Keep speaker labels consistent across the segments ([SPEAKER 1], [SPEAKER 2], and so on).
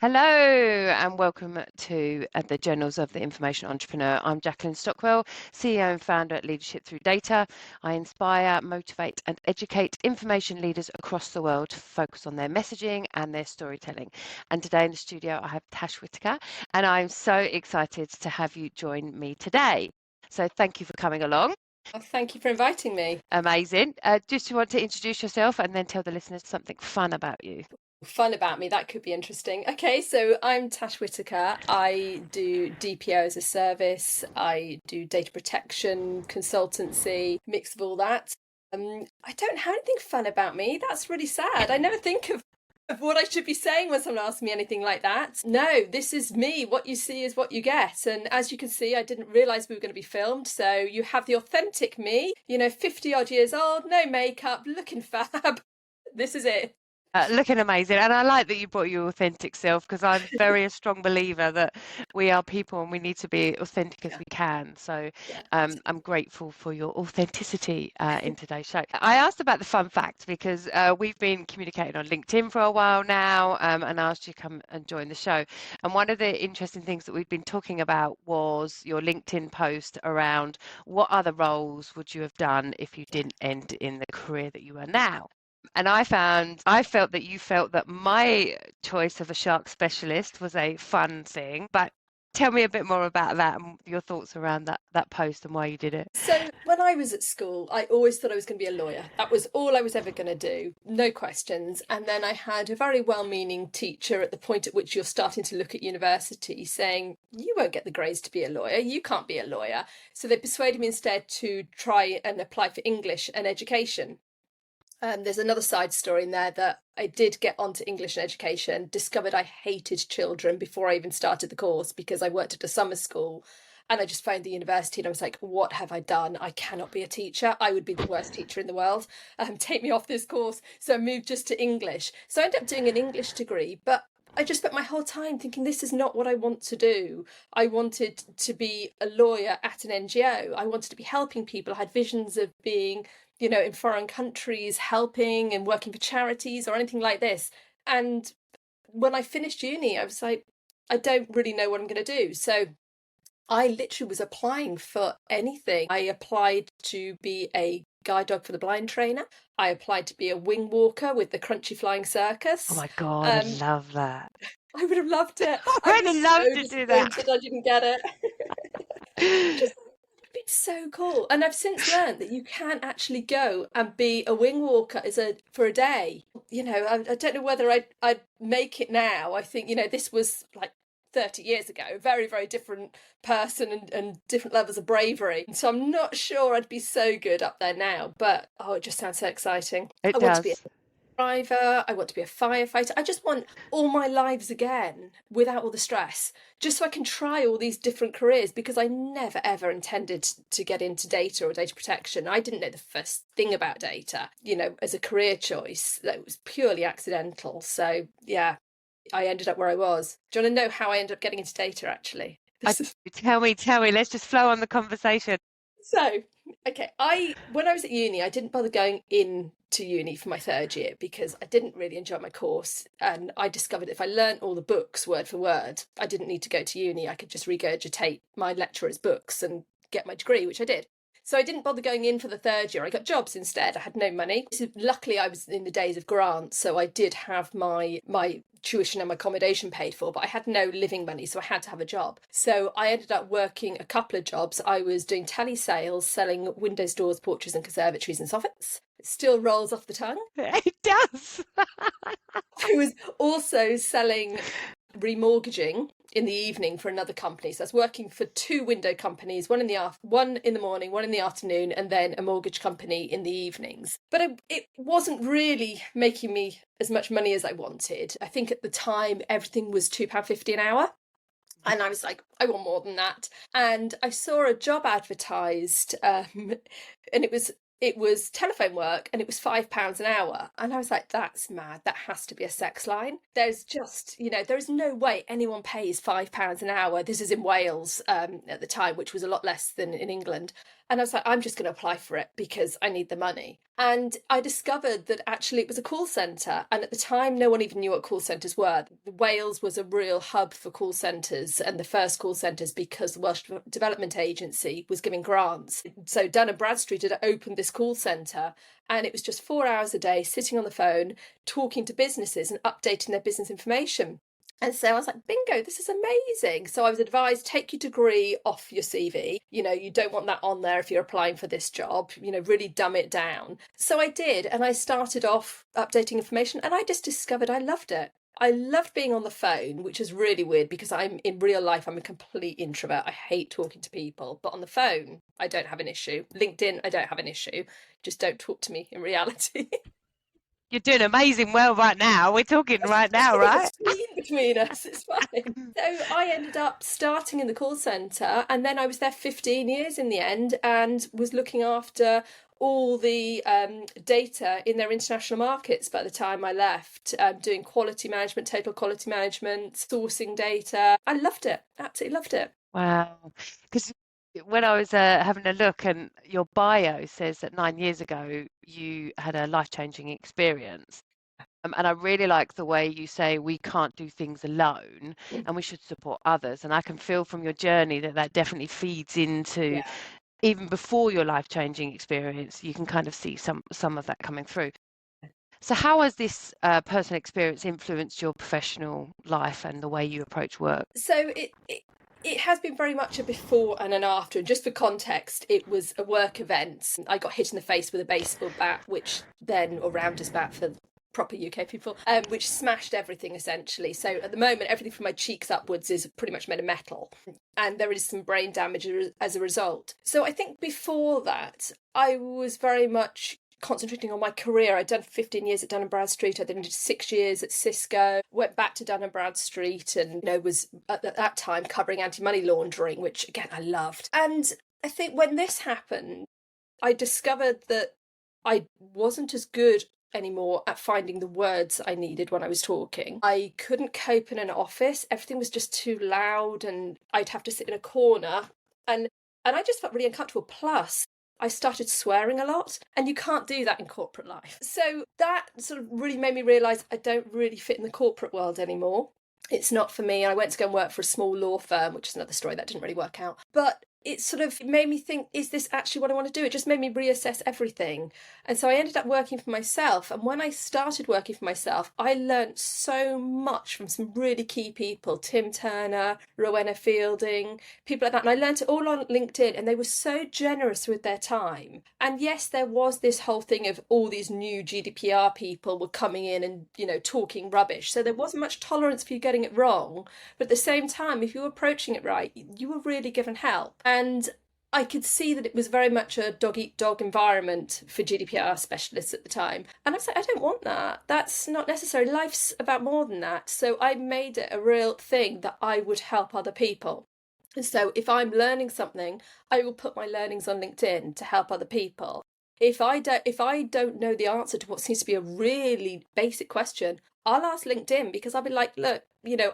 [SPEAKER 1] Hello and welcome to the Journals of the Information Entrepreneur. I'm Jacqueline Stockwell, CEO and founder at Leadership Through Data. I inspire, motivate and educate information leaders across the world to focus on their messaging and their storytelling. And today in the studio I have Tash Whittaker, and I'm so excited to have you join me today. So thank you for coming along.
[SPEAKER 2] Well, thank you for inviting me.
[SPEAKER 1] Amazing. Just you want to introduce yourself and then tell the listeners something fun about you.
[SPEAKER 2] Fun about me, that could be interesting. Okay, so I'm Tash Whittaker. I do DPO as a service. I do data protection, consultancy, mix of all that. I don't have anything fun about me. That's really sad. I never think of what I should be saying when someone asks me anything like that. No, this is me. What you see is what you get. And as you can see, I didn't realise we were going to be filmed. So you have the authentic me, 50 odd years old, no makeup, looking fab. This is it.
[SPEAKER 1] Looking amazing, and I like that you brought your authentic self, because I'm very a strong believer that we are people and we need to be authentic as we can. So I'm grateful for your authenticity in today's show. I asked about the fun fact because we've been communicating on LinkedIn for a while now, and asked you to come and join the show. And one of the interesting things that we've been talking about was your LinkedIn post around what other roles would you have done if you didn't end in the career that you are now. And I felt that you felt that my choice of a shark specialist was a fun thing. But tell me a bit more about that and your thoughts around that post and why you did it.
[SPEAKER 2] So when I was at school, I always thought I was going to be a lawyer. That was all I was ever going to do, no questions. And then I had a very well-meaning teacher at the point at which you're starting to look at university saying, you won't get the grades to be a lawyer, you can't be a lawyer. So they persuaded me instead to try and apply for English and education. There's another side story in there that I did get onto English and education, discovered I hated children before I even started the course because I worked at a summer school, and I just found the university and I was like, what have I done? I cannot be a teacher. I would be the worst teacher in the world. Take me off this course. So I moved just to English. So I ended up doing an English degree, but I just spent my whole time thinking this is not what I want to do. I wanted to be a lawyer at an NGO. I wanted to be helping people. I had visions of being in foreign countries, helping and working for charities or anything like this. And when I finished uni, I was like, I don't really know what I'm going to do. So I literally was applying for anything. I applied to be a guide dog for the blind trainer. I applied to be a wing walker with the Crunchy Flying Circus.
[SPEAKER 1] Oh my God, I love that.
[SPEAKER 2] I would have loved it.
[SPEAKER 1] I would have loved to do that.
[SPEAKER 2] I didn't get it. Just it's so cool. And I've since learned that you can actually go and be a wing walker for a day. I don't know whether I'd make it now. I think, this was like 30 years ago, a very, very different person and different levels of bravery. So I'm not sure I'd be so good up there now, but it just sounds so exciting.
[SPEAKER 1] It
[SPEAKER 2] I
[SPEAKER 1] does.
[SPEAKER 2] want to be a driver, I want to be a firefighter. I just want all my lives again without all the stress, just so I can try all these different careers, because I never ever intended to get into data or data protection. I didn't know the first thing about data, as a career choice. That was purely accidental. So yeah, I ended up where I was. Do you want to know how I ended up getting into data actually?
[SPEAKER 1] Tell me, let's just flow on the conversation.
[SPEAKER 2] So, okay, when I was at uni, I didn't bother going into uni for my third year because I didn't really enjoy my course. And I discovered if I learnt all the books word for word, I didn't need to go to uni. I could just regurgitate my lecturer's books and get my degree, which I did. So I didn't bother going in for the third year. I got jobs instead. I had no money. So luckily, I was in the days of grants, so I did have my tuition and my accommodation paid for, but I had no living money, so I had to have a job. So I ended up working a couple of jobs. I was doing telesales, selling windows, doors, porches and conservatories and soffits. It still rolls off the tongue.
[SPEAKER 1] It does.
[SPEAKER 2] I was also selling remortgaging in the evening for another company. So I was working for two window companies, one in the morning, one in the afternoon, and then a mortgage company in the evenings. But it wasn't really making me as much money as I wanted. I think at the time everything was £2.50 an hour. And I was like, I want more than that. And I saw a job advertised, and it was telephone work, and it was £5 an hour. And I was like, that's mad. That has to be a sex line. There's just, there is no way anyone pays £5 an hour. This is in Wales at the time, which was a lot less than in England. And I was like, I'm just going to apply for it because I need the money. And I discovered that actually it was a call centre. And at the time, no one even knew what call centres were. Wales was a real hub for call centres, and the first call centres, because the Welsh Development Agency was giving grants. So Dun & Bradstreet had opened this call centre, and it was just 4 hours a day sitting on the phone, talking to businesses and updating their business information. And so I was like, bingo, this is amazing. So I was advised, take your degree off your CV. You don't want that on there if you're applying for this job, really dumb it down. So I did. And I started off updating information, and I just discovered I loved it. I loved being on the phone, which is really weird because in real life, I'm a complete introvert. I hate talking to people. But on the phone, I don't have an issue. LinkedIn, I don't have an issue. Just don't talk to me in reality.
[SPEAKER 1] You're doing amazing well right now. We're talking right now, right?
[SPEAKER 2] A screen between us, it's fine. So I ended up starting in the call centre, and then I was there 15 years in the end, and was looking after all the data in their international markets by the time I left, doing quality management, total quality management, sourcing data. I loved it, absolutely loved it.
[SPEAKER 1] Wow. Because when I was having a look, and your bio says that 9 years ago you had a life-changing experience. And I really like the way you say we can't do things alone and we should support others. And I can feel from your journey that definitely feeds into even before your life-changing experience. You can kind of see some of that coming through. So how has this personal experience influenced your professional life and the way you approach work?
[SPEAKER 2] So it has been very much a before and an after. And just for context, it was a work event. I got hit in the face with a baseball bat, or rounders bat for proper UK people, which smashed everything essentially. So at the moment, everything from my cheeks upwards is pretty much made of metal, and there is some brain damage as a result. So I think before that, I was very much concentrating on my career. I'd done 15 years at Dun & Bradstreet. I then did 6 years at Cisco, went back to Dun & Bradstreet, and was at that time covering anti-money laundering, which again I loved. And I think when this happened, I discovered that I wasn't as good anymore at finding the words I needed when I was talking. I couldn't cope in an office. Everything was just too loud, and I'd have to sit in a corner, and I just felt really uncomfortable. Plus, I started swearing a lot, and you can't do that in corporate life. So that sort of really made me realise I don't really fit in the corporate world anymore. It's not for me. I went to go and work for a small law firm, which is another story that didn't really work out. But it sort of made me think, is this actually what I want to do? It just made me reassess everything. And so I ended up working for myself. And when I started working for myself, I learnt so much from some really key people, Tim Turner, Rowena Fielding, people like that. And I learnt it all on LinkedIn, and they were so generous with their time. And yes, there was this whole thing of all these new GDPR people were coming in and, talking rubbish. So there wasn't much tolerance for you getting it wrong. But at the same time, if you were approaching it right, you were really given help. And I could see that it was very much a dog-eat-dog environment for GDPR specialists at the time. And I was like, I don't want that. That's not necessary. Life's about more than that. So I made it a real thing that I would help other people. And so if I'm learning something, I will put my learnings on LinkedIn to help other people. If I don't know the answer to what seems to be a really basic question, I'll ask LinkedIn, because I'll be like, look,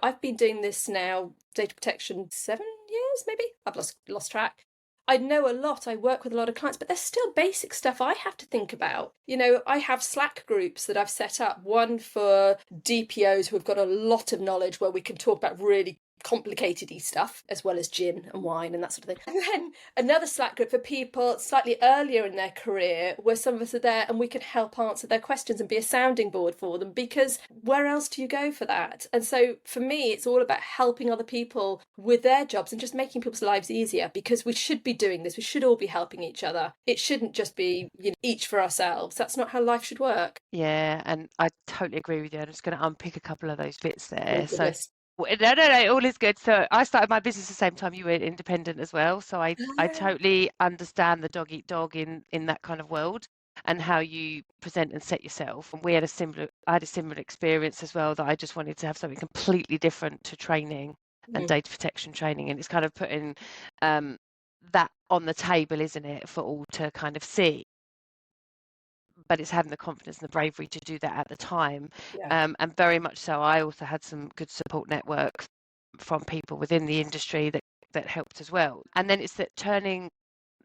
[SPEAKER 2] I've been doing this now, data protection, 7 years, maybe? I've lost track. I know a lot. I work with a lot of clients, but there's still basic stuff I have to think about. I have Slack groups that I've set up, one for DPOs who have got a lot of knowledge where we can talk about really complicated-y stuff, as well as gin and wine and that sort of thing. And then another Slack group for people slightly earlier in their career, where some of us are there and we can help answer their questions and be a sounding board for them, because where else do you go for that? And so for me, it's all about helping other people with their jobs and just making people's lives easier, because we should be doing this. We should all be helping each other. It shouldn't just be each for ourselves. That's not how life should work.
[SPEAKER 1] Yeah, and I totally agree with you. I'm just going to unpick a couple of those bits there.
[SPEAKER 2] Oh,
[SPEAKER 1] No, all is good. So I started my business the same time you were independent as well. So I totally understand the dog eat dog in that kind of world, and how you present and set yourself. And I had a similar experience as well, that I just wanted to have something completely different to training and data protection training. And it's kind of putting that on the table, isn't it, for all to kind of see. But it's having the confidence and the bravery to do that at the time. And very much so, I also had some good support networks from people within the industry that helped as well. And then it's that turning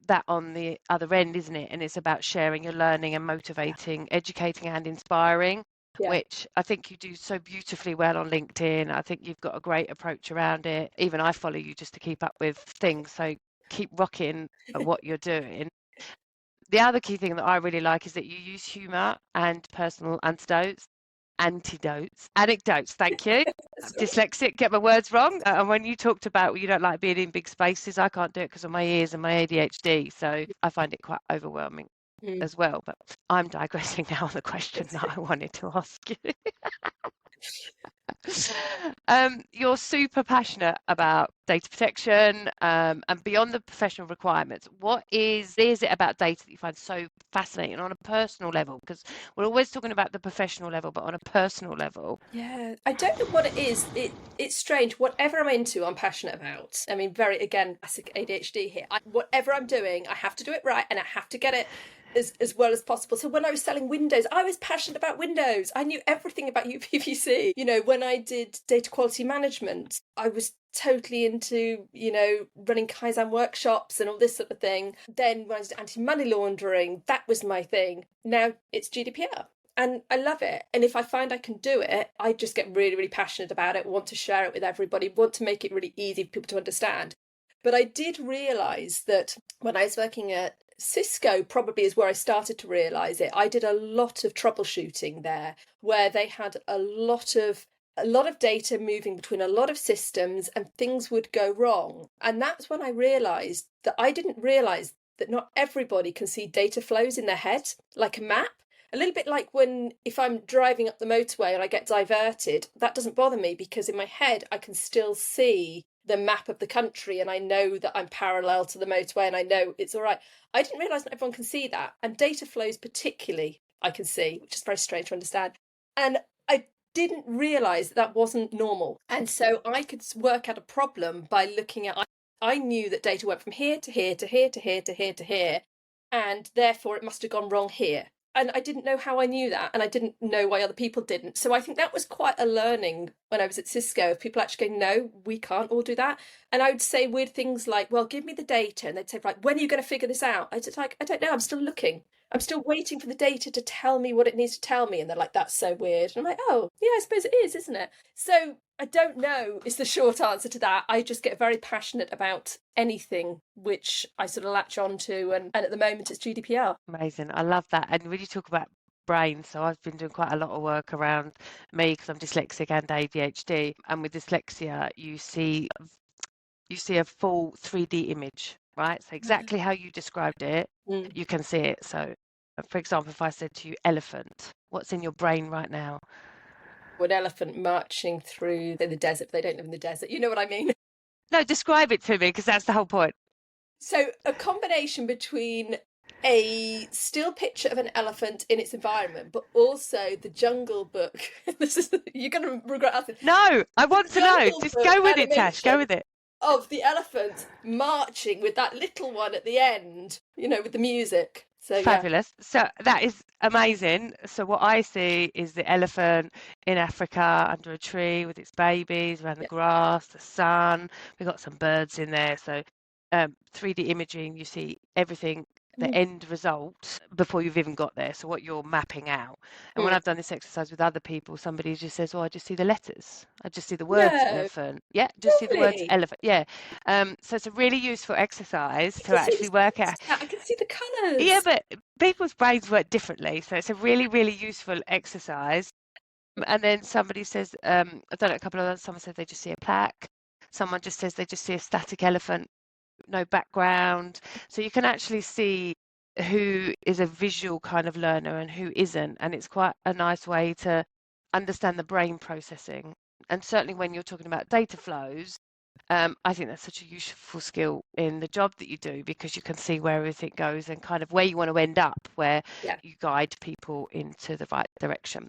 [SPEAKER 1] that on the other end, isn't it? And it's about sharing your learning and motivating, educating and inspiring, which I think you do so beautifully well on LinkedIn. I think you've got a great approach around it. Even I follow you just to keep up with things. So keep rocking at what you're doing. The other key thing that I really like is that you use humour and personal anecdotes, thank you. I'm dyslexic, get my words wrong. And when you talked about you don't like being in big spaces, I can't do it because of my ears and my ADHD. So I find it quite overwhelming as well. But I'm digressing now on the question that I wanted to ask you. You're super passionate about data protection and beyond the professional requirements. What is it about data that you find so fascinating on a personal level? Because we're always talking about the professional level, but on a personal level.
[SPEAKER 2] Yeah, I don't know what it is. It's strange. Whatever I'm into, I'm passionate about. I mean, very, again, classic ADHD here. Whatever I'm doing, I have to do it right and I have to get it as well as possible. So when I was selling Windows, I was passionate about Windows. I knew everything about UPVC. You know, when I did data quality management, I was totally into, you know, running Kaizen workshops and all this sort of thing. Then when I did anti-money laundering, that was my thing. Now it's GDPR. And I love it. And if I find I can do it, I just get really, really passionate about it, want to share it with everybody, want to make it really easy for people to understand. But I did realise that when I was working at Cisco, probably is where I started to realise it. I did a lot of troubleshooting there, where they had a lot of data moving between a lot of systems and things would go wrong. And that's when I realised that I didn't realise that not everybody can see data flows in their head like a map. A little bit like if I'm driving up the motorway and I get diverted, that doesn't bother me because in my head I can still see the map of the country and I know that I'm parallel to the motorway and I know it's all right. I didn't realise not everyone can see that. And data flows particularly I can see, which is very strange to understand. And I didn't realise that wasn't normal. And so I could work out a problem by looking at, I knew that data went from here to here to here to here to here to here, and therefore it must have gone wrong here. And I didn't know how I knew that, and I didn't know why other people didn't. So I think that was quite a learning when I was at Cisco, of people actually going, no, we can't all do that. And I would say weird things like, well, give me the data. And they'd say, right, when are you going to figure this out? I was like, I don't know, I'm still looking. I'm still waiting for the data to tell me what it needs to tell me. And they're like, that's so weird. And I'm like, oh, yeah, I suppose it is, isn't it? So I don't know is the short answer to that. I just get very passionate about anything which I sort of latch on to. And at the moment, it's GDPR.
[SPEAKER 1] Amazing. I love that. And when you talk about brain, so I've been doing quite a lot of work around me because I'm dyslexic and ADHD. And with dyslexia, you see a full 3D image, right? So exactly how you described it, you can see it. So for example, if I said to you elephant, what's in your brain right now?
[SPEAKER 2] An elephant marching through the desert, but they don't live in the desert. You know what I mean?
[SPEAKER 1] No, describe it to me because that's the whole point.
[SPEAKER 2] So a combination between a still picture of an elephant in its environment, but also the Jungle Book. You're going to regret asking.
[SPEAKER 1] No, I want to know. Just go with it, Tash. Go with it.
[SPEAKER 2] Of the elephant marching with that little one at the end, you know, with the music. So
[SPEAKER 1] fabulous. Yeah. So that is amazing. So what I see is the elephant in Africa under a tree with its babies around the grass, the sun. We've got some birds in there. So 3D imaging, you see everything, the end result before you've even got there. So what you're mapping out. And when I've done this exercise with other people, somebody just says, oh, I just see the letters. I just see the words elephant. Yeah, just see the words elephant. Yeah. So it's a really useful exercise to actually work out.
[SPEAKER 2] I can see the colours.
[SPEAKER 1] Yeah, but people's brains work differently. So it's a really, really useful exercise. And then somebody says, I've done it a couple of others, someone said they just see a plaque. Someone just says they just see a static elephant, no background. So you can actually see who is a visual kind of learner and who isn't. And it's quite a nice way to understand the brain processing. And certainly when you're talking about data flows, I think that's such a useful skill in the job that you do because you can see where everything goes and kind of where you want to end up, where you guide people into the right direction.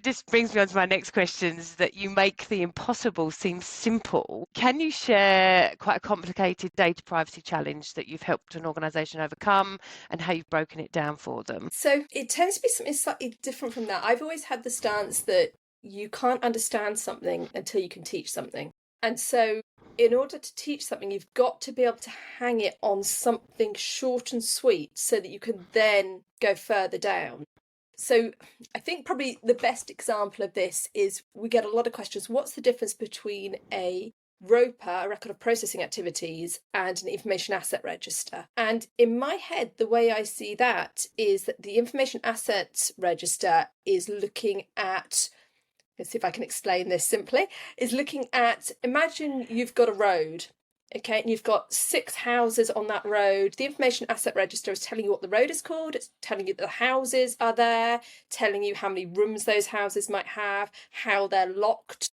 [SPEAKER 1] This brings me on to my next question, is that you make the impossible seem simple. Can you share quite a complicated data privacy challenge that you've helped an organisation overcome and how you've broken it down for them?
[SPEAKER 2] So it tends to be something slightly different from that. I've always had the stance that you can't understand something until you can teach something. And so in order to teach something, you've got to be able to hang it on something short and sweet so that you can then go further down. So I think probably the best example of this is we get a lot of questions. What's the difference between a ROPA, a record of processing activities, and an information asset register? And in my head, the way I see that is that the information asset register is looking at, let's see if I can explain this simply, is looking at, imagine you've got a road, okay, and you've got 6 houses on that road. The information asset register is telling you what the road is called, it's telling you that the houses are there, telling you how many rooms those houses might have, how they're locked,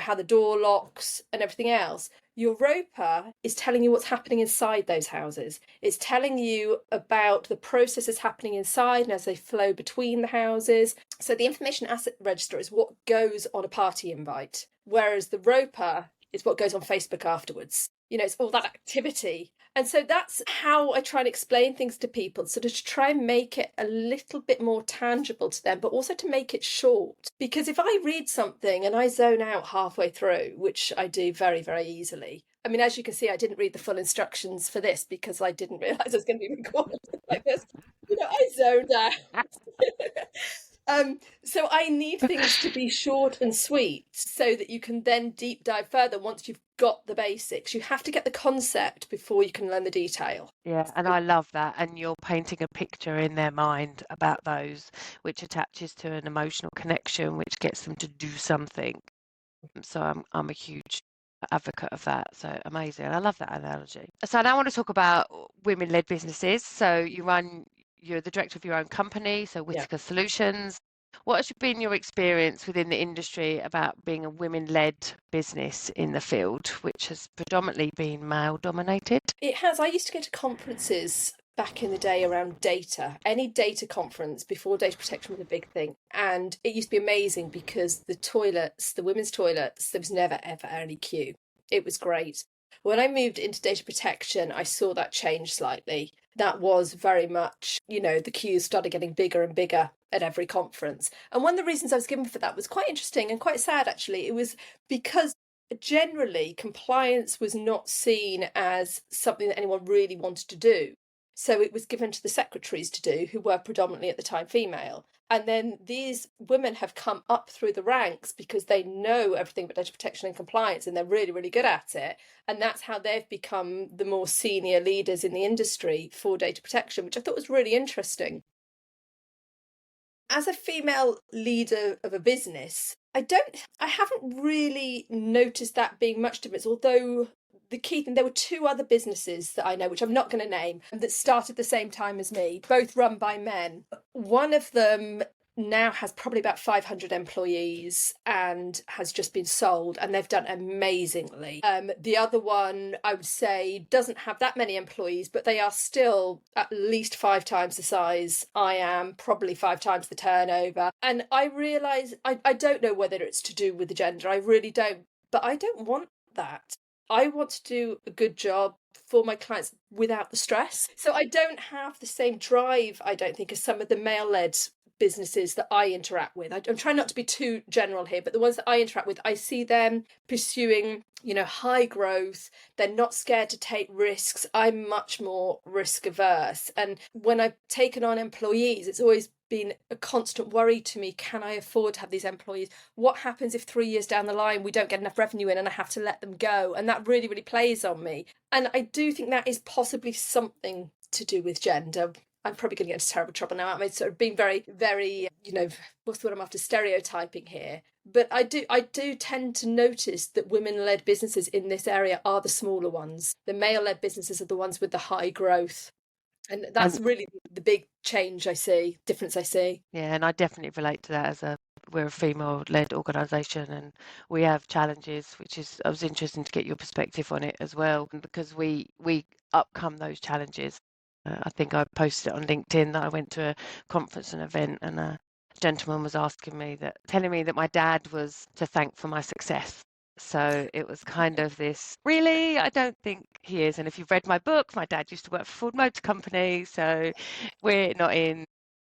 [SPEAKER 2] how the door locks and everything else. Your ROPA is telling you what's happening inside those houses. It's telling you about the processes happening inside and as they flow between the houses. So the information asset register is what goes on a party invite, whereas the ROPA is what goes on Facebook afterwards. It's all that activity. And so that's how I try and explain things to people, sort of to try and make it a little bit more tangible to them, but also to make it short. Because if I read something and I zone out halfway through, which I do very, very easily. I mean, as you can see, I didn't read the full instructions for this because I didn't realise I was going to be recorded like this. I zoned out. So I need things to be short and sweet so that you can then deep dive further once you've got the basics. You have to get the concept before you can learn the detail.
[SPEAKER 1] Yeah, and I love that. And you're painting a picture in their mind about those, which attaches to an emotional connection, which gets them to do something. So I'm a huge advocate of that. So amazing. I love that analogy. So I now want to talk about women-led businesses. So you're the director of your own company, so Whittaker Solutions. What has been your experience within the industry about being a women-led business in the field, which has predominantly been male-dominated?
[SPEAKER 2] It has. I used to go to conferences back in the day around data. Any data conference before data protection was a big thing. And it used to be amazing because the women's toilets, there was never, ever any queue. It was great. When I moved into data protection, I saw that change slightly. That was very much, the queues started getting bigger and bigger at every conference. And one of the reasons I was given for that was quite interesting and quite sad, actually. It was because generally compliance was not seen as something that anyone really wanted to do. So it was given to the secretaries to do, who were predominantly at the time female. And then these women have come up through the ranks because they know everything about data protection and compliance and they're really, really good at it. And that's how they've become the more senior leaders in the industry for data protection, which I thought was really interesting. As a female leader of a business, I haven't really noticed that being much difference, although the key thing, there were 2 other businesses that I know, which I'm not going to name, that started the same time as me, both run by men. One of them now has probably about 500 employees and has just been sold, and they've done amazingly. The other one, I would say, doesn't have that many employees, but they are still at least 5 times the size I am, probably 5 times the turnover. And I realise, I don't know whether it's to do with the gender, I really don't, but I don't want that. I want to do a good job for my clients without the stress. So I don't have the same drive, I don't think, as some of the male-led businesses that I interact with. I'm trying not to be too general here, but the ones that I interact with, I see them pursuing, high growth. They're not scared to take risks. I'm much more risk averse. And when I've taken on employees, it's always been a constant worry to me. Can I afford to have these employees? What happens if 3 years down the line we don't get enough revenue in and I have to let them go? And that really, really plays on me. And I do think that is possibly something to do with gender. I'm probably going to get into terrible trouble now, aren't I? Sort of being very, very, what's the word I'm after, stereotyping here. But I do tend to notice that women-led businesses in this area are the smaller ones. The male-led businesses are the ones with the high growth. And that's really the big difference I see.
[SPEAKER 1] Yeah, and I definitely relate to that we're a female-led organisation and we have challenges, I was interested to get your perspective on it as well, because we upcome those challenges. I think I posted it on LinkedIn that I went to a conference and event and a gentleman was telling me that my dad was to thank for my success. So it was kind of this, really? I don't think he is. And if you've read my book, my dad used to work for Ford Motor Company. So we're not in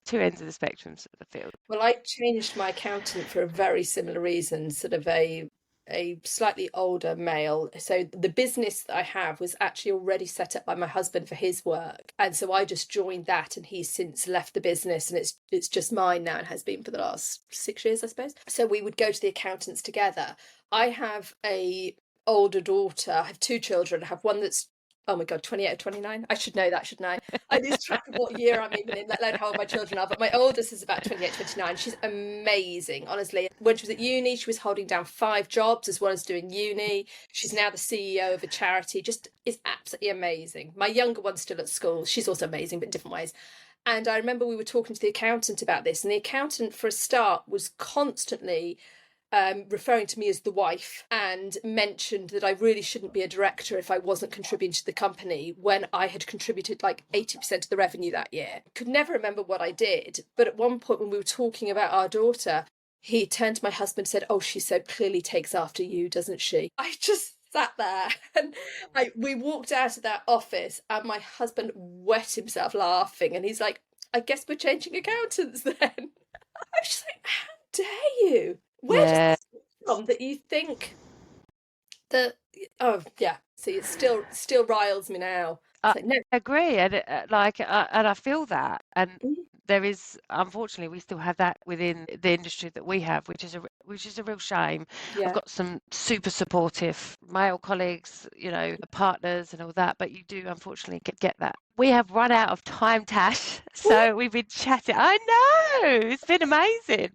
[SPEAKER 1] 2 ends of the spectrum of the field.
[SPEAKER 2] Well, I changed my accountant for a very similar reason, sort of a a slightly older male. So the business that I have was actually already set up by my husband for his work. And so I just joined that, and he's since left the business, and it's just mine now and has been for the last 6 years, I suppose. So we would go to the accountants together. I have a older daughter. I have 2 children. I have one that's, oh my God, 28 or 29. I should know that, shouldn't I? I lose track of what year I'm even in, let alone how old my children are. But my oldest is about 28, 29. She's amazing, honestly. When she was at uni, she was holding down 5 jobs as well as doing uni. She's now the CEO of a charity. Just is absolutely amazing. My younger one's still at school. She's also amazing, but in different ways. And I remember we were talking to the accountant about this, and the accountant, for a start, was constantly referring to me as the wife, and mentioned that I really shouldn't be a director if I wasn't contributing to the company, when I had contributed like 80% of the revenue that year. Could never remember what I did, but at one point when we were talking about our daughter, he turned to my husband and said, "Oh, she so clearly takes after you, doesn't she?" I just sat there, and we walked out of that office, and my husband wet himself laughing, and he's like, "I guess we're changing accountants then." I was just like, how dare you? Where does this come from that you think that? Oh yeah, see, it still riles me now.
[SPEAKER 1] I agree, and and I feel that, and there is, unfortunately, we still have that within the industry that we have, which is a real shame.
[SPEAKER 2] Yeah.
[SPEAKER 1] I've got some super supportive male colleagues, partners and all that, but you do unfortunately get that. We have run out of time, Tash, so we've been chatting. I know, it's been amazing.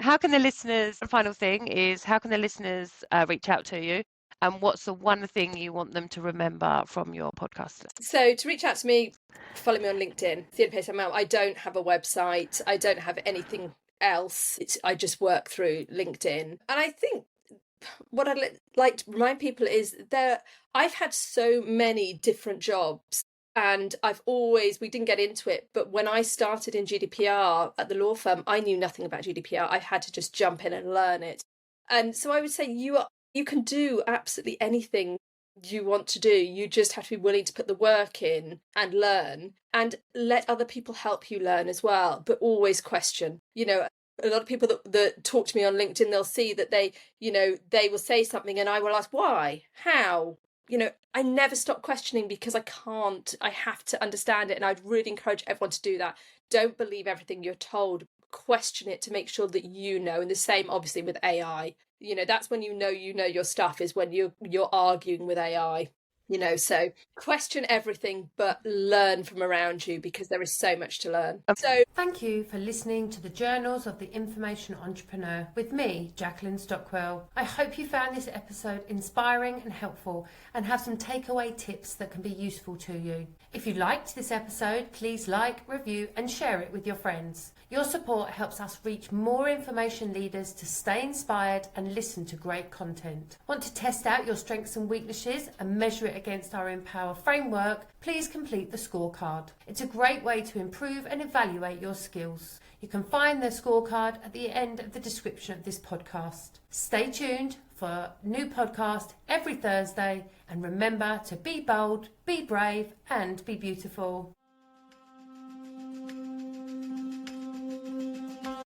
[SPEAKER 1] Final thing is, how can the listeners reach out to you? And what's the one thing you want them to remember from your podcast?
[SPEAKER 2] So to reach out to me, follow me on LinkedIn. It's the only place I'm out. I don't have a website. I don't have anything else. I just work through LinkedIn. And I think what I'd like to remind people is I've had so many different jobs. And we didn't get into it, but when I started in GDPR at the law firm, I knew nothing about GDPR. I had to just jump in and learn it. And so I would say you can do absolutely anything you want to do. You just have to be willing to put the work in and learn, and let other people help you learn as well, but always question. A lot of people that talk to me on LinkedIn, they'll see that they will say something and I will ask why, how. I never stop questioning, because I have to understand it. And I'd really encourage everyone to do that. Don't believe everything you're told. Question it to make sure that you know. And the same, obviously, with AI. That's when you know your stuff, is when you're arguing with AI. So question everything, but learn from around you, because there is so much to learn. So
[SPEAKER 3] thank you for listening to the Journals of the Information Entrepreneur with me, Jacqueline Stockwell. I hope you found this episode inspiring and helpful, and have some takeaway tips that can be useful to you. If you liked this episode, please like, review and share it with your friends. Your support helps us reach more information leaders to stay inspired and listen to great content. Want to test out your strengths and weaknesses and measure it against our Empower framework? Please complete the scorecard. It's a great way to improve and evaluate your skills. You can find the scorecard at the end of the description of this podcast. Stay tuned for a new podcast every Thursday, and remember to be bold, be brave and be beautiful.